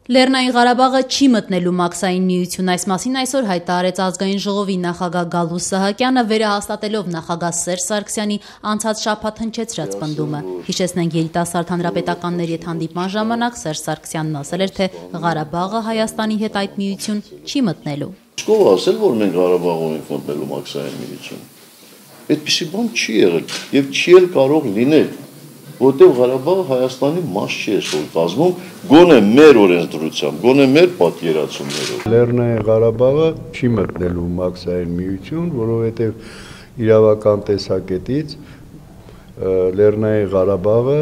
Լեռնային Ղարաբաղը չի մտնելու մաքսային միություն, այս մասին այսօր հայտարարեց ազգային ժողովի նախագահ Գալուստ Սահակյանը, վերահաստատելով նախագահ Սերժ Սարգսյանի անցած շաբաթ հնչեցրած պնդումը։ Հիշեցնենք, երիտասարդ հանրապետականների հետ հանդիպման ժամանակ Սերժ Սարգսյանն ասել էր, թե Ղարաբաղը Հայաստանի հետ այդ միություն չի մտնելու։ Ով ասել, որ մենք Ղարաբաղում ենք մտնելու մաքսային միություն։ Այդպիսի բան չի եղել եւ չի էլ կարող լինել, որտեղ Ղարաբաղը Հայաստանի մաս չի այսօր կազմում, գոնե մեր օրենսդրությամբ, գոնե մեր պատկերացումներով։ Լեռնային Ղարաբաղը չի մտնելու մաքսային միություն, որովհետեւ իրավական տեսակետից Լեռնային Ղարաբաղը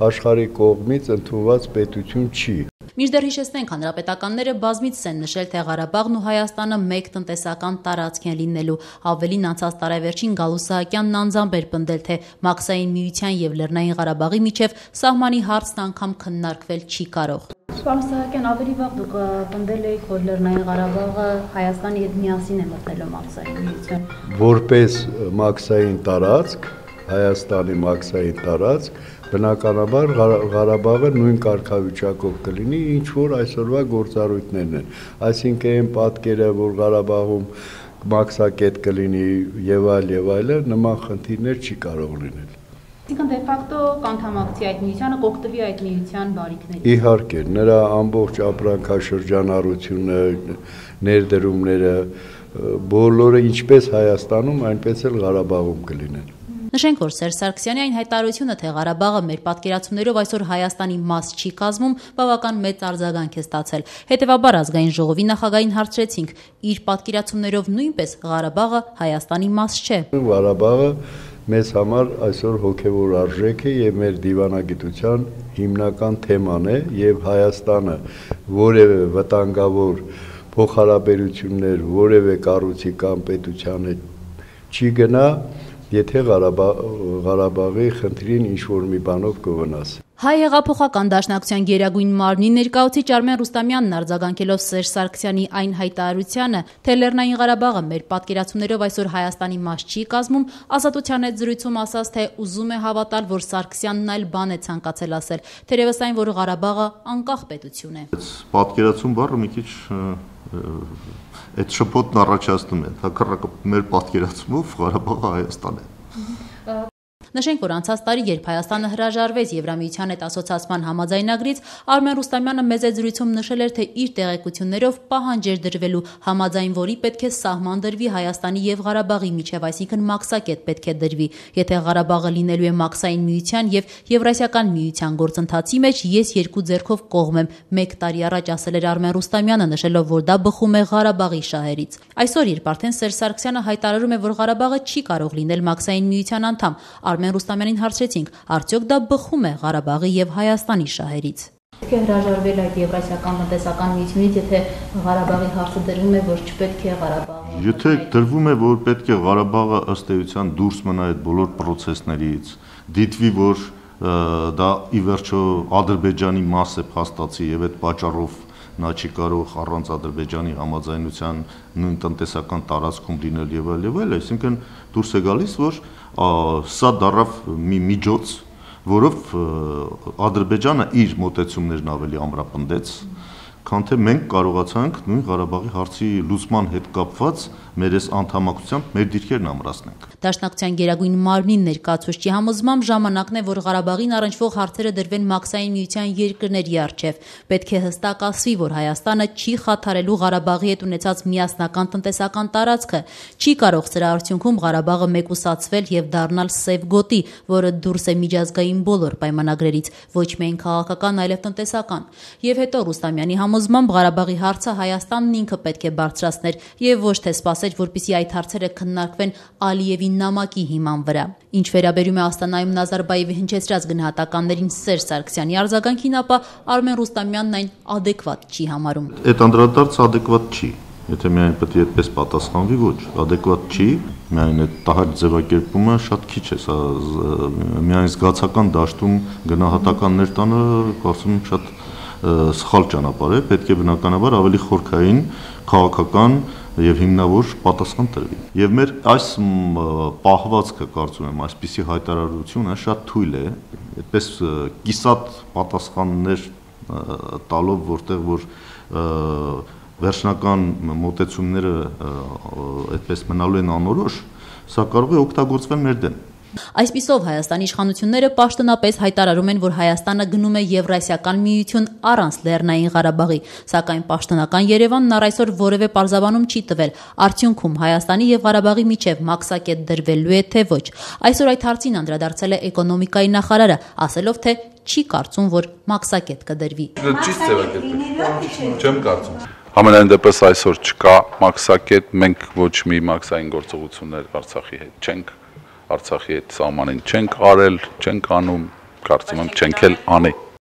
աշխարհի կողմից ընդունված պետություն չի։ Մինչդեռ հիշեցնենք, հանրապետականները բազմիցս են նշել, թե Ղարաբաղն ու Հայաստանը մեկ տնտեսական տարածք են լինելու։ Ավելին, անցած տարեվերջին Գալուստ Սահակյանն անձամբ էր պնդել, թե մաքսային միության եւ Լեռնային Ղարաբաղի միջև սահմանի հարցն անգամ քննարկվել չի կարող։ Պարոն Սահակյան, ավելի վաղ դուք պնդել եք, որ Լեռնային Ղարաբաղը Հայաստանի հետ միասին է մտնելու մաքսային միություն։ Որպես մաքսային տարածք, Հայաստանի մաքսային տարածք, բնականաբար Ղարաբաղը նույն կարգավիճակով կլինի, ինչ որ այսօրվա գործառույթներն են։ Այսինքն այն պատկերը, որ Ղարաբաղում մաքսակետ կլինի եւ այլը, նման խնդիրներ չի կարող լինել։ Այսինքն դե ֆակտո կանդամակցի այդ միությանը, կօգտվի այդ միության բարիքներից։ Իհարկե, նրա ամբողջ ապրանքաշրջանառությունը, ներդրումները, բոլորը ինչպես Հայաստանում, այնպես էլ Ղարաբաղում կլինեն։ Նշենք, որ Սերժ Սարգսյանի այն հայտարարությունը, թե Ղարաբաղը մեր պատկերացումներով այսօր Հայաստանի մաս չի կազմում, բավական մեծ արձագանք է ստացել։ Հետևաբար ազգային ժողովի նախագահին հարցրեցինք, իր պատկերացումներով նույնպես Ղարաբաղը Հայաստանի մաս չէ։ Ղարաբաղը մեզ համար այսօր հոգևոր արժեք է եւ մեր դիվանագիտության հիմնական թեման է եւ Հայաստանը որևէ վտանգավոր փոխհարաբերություններ որևէ կառույցի կամ պետության հետ չի գնա, եթե Ղարաբաղի խնդրին ինչ-որ մի բանով կվնասի։ Հայ հեղափոխական դաշնակցության գերագույն մարմնի ներկայացուցիչ Արմեն Ռուստամյանն արձագանքելով Սերժ Սարգսյանի այն հայտարարությանը, թե Լեռնային Ղարաբաղը մեր պատկերացումներով այսօր Հայաստանի մաս չի կազմում, Ազատության հետ զրույցում ասաց, թե ուզում է հավատալ, որ Սարգսյանն այլ բան է ցանկացել ասել, թերևս այն, որ Ղարաբաղը անկախ պետություն է։ Պատկերացում բառը մի քիչ այդ շփոթն առաջացնում է, հակառակը մեր պատկերացումով Ղարաբաղը Հայաստան է։ Նշենք, որ անցած տարի, երբ Հայաստանը հրաժարվեց Եվրամիության հետ ասոցիացման համաձայնագրից, Արմեն Ռուստամյանը մեծ զրույցում նշել էր, թե իր տեղեկություններով պահանջ էր դրվելու, համաձայն որի պետք է սահման դրվի Հայաստանի եւ Ղարաբաղի միջև, այսինքն մաքսակետ պետք է դրվի։ Եթե Ղարաբաղը լինելու է մաքսային միության եւ Եվրասիական միության գործընթացի մեջ, ես երկու ձեռքով կողմ եմ, 1 տարի առաջ ասել էր Արմեն Ռուստամյանը, նշելով, որ դա բխում է Ղարաբաղի շահերից։ Այսօր, երբ արդեն Սերժ Սարգսյանը հայտարարում է, որ Ղարաբաղը չի կարող լինել մաքսային միության անդամ, Արմեն Ռուստամյանին հարցրեցինք, արդյոք դա բխում է Ղարաբաղի եւ Հայաստանի շահերից։ Պետք է հրաժարվել այդ Եվրասիական տնտեսական միությունից, եթե Ղարաբաղի հարցը դրվում է, որ չպետք է Ղարաբաղը։ Եթե դրվում է, որ պետք է Ղարաբաղը ըստ էության դուրս մնա այդ բոլոր պրոցեսներից, դիտվի, որ դա ի վերջո Ադրբեջանի մաս է փաստացի եւ այդ պատճառով նա չի կարող առանց Ադրբեջանի համաձայնության նույն տնտեսական տարածքում լինել եւ այլ, այսինքն դուրս է գալիս, որ սա դառավ մի միջոց, որով Ադրբեջանը իր մոտեցումներն ավելի ամրապնդեց, քան թե մենք կարողացանք նույն Ղարաբաղի հարցի լուծման հետ կապված մեր այս անդամակցությամբ մեր դիրքերն ամրացնենք։ Դաշնակցության գերագույն մարմնի ներկայացուցչի համոզմամբ ժամանակն է, որ Ղարաբաղին առնչվող հարցերը դրվեն մաքսային միության երկրների առջև։ Պետք է հստակ ասվի, որ Հայաստանը չի խաթարելու Ղարաբաղի հետ ունեցած միասնական տնտեսական տարածքը, չի կարող սրա արդյունքում Ղարաբաղը մեկուսացվել եւ դառնալ սև գոտի, որը դուրս է միջազգային բոլոր պայմանագրերից, ոչ միայն քաղաքական, այլև տնտեսական։ Եվ հետո Ռուստամյանի համոզմամբ Ղարաբաղի հարցը Հայաստանն ինքը պետք է բարձրացներ եւ ոչ թե սպասեր, որպեսզի այդ հարցերը քննարկվեն Ալիևի նամակի հիման վրա։ Ինչ վերաբերում է Աստանայում Նազարբաևի հնչեցրած գնահատականներին Սերժ Սարգսյանի արձագանքին, ապա Արմեն Ռուստամյանն այն ադեկվատ չի համարում։ Այդ անդրադարձը ադեկվատ չի։ Եթե միայն պետք է այդպես պատասխանվի, ոչ, ադեկվատ չի, միայն այդ տահաճ ձևակերպումը շատ քիչ է, սա միայն զգացական դաշտում գնահատականներ տանը, կարծում եմ շատ սխալ ճանապարհ է, պետք է բնականաբար ավելի խորքային, քաղաքական եւ հիմնավոր պատասխան տրվի։ Եվ մեր այս պահվածքը, կարծում եմ, այսպիսի հայտարարությունը շատ թույլ է, այդպես կիսատ պատասխաններ տալով, որտեղ որ վերջնական մոտեցումները այդպես մնալու են անորոշ, սա կարող է օգտագործվել մեր դեմ։ Այսպիսով Հայաստանի իշխանությունները պաշտոնապես հայտարարում են, որ Հայաստանը գնում է Եվրասիական միություն առանց Լեռնային Ղարաբաղի, սակայն պաշտոնական Երևանն առ այսօր որևէ պարզաբանում չի տվել, արդյունքում Հայաստանի եւ Ղարաբաղի միջև մաքսակետ դրվելու է թե ոչ։ Այսօր այդ հարցին անդրադարձել է էկոնոմիկայի նախարարը, ասելով, թե չի կարծում, որ մաքսակետ կդրվի։ Ճիշտ ձևակերպել չեմ կարծում։ Համենայն դեպս այսօր չկա մաքսակետ, մենք ոչ մի մաքսային գործողություններ Արցախի հետ չենք Արցախի հետ սահմանին չենք արել, չենք անում, կարծում եմ չենք էլ անի։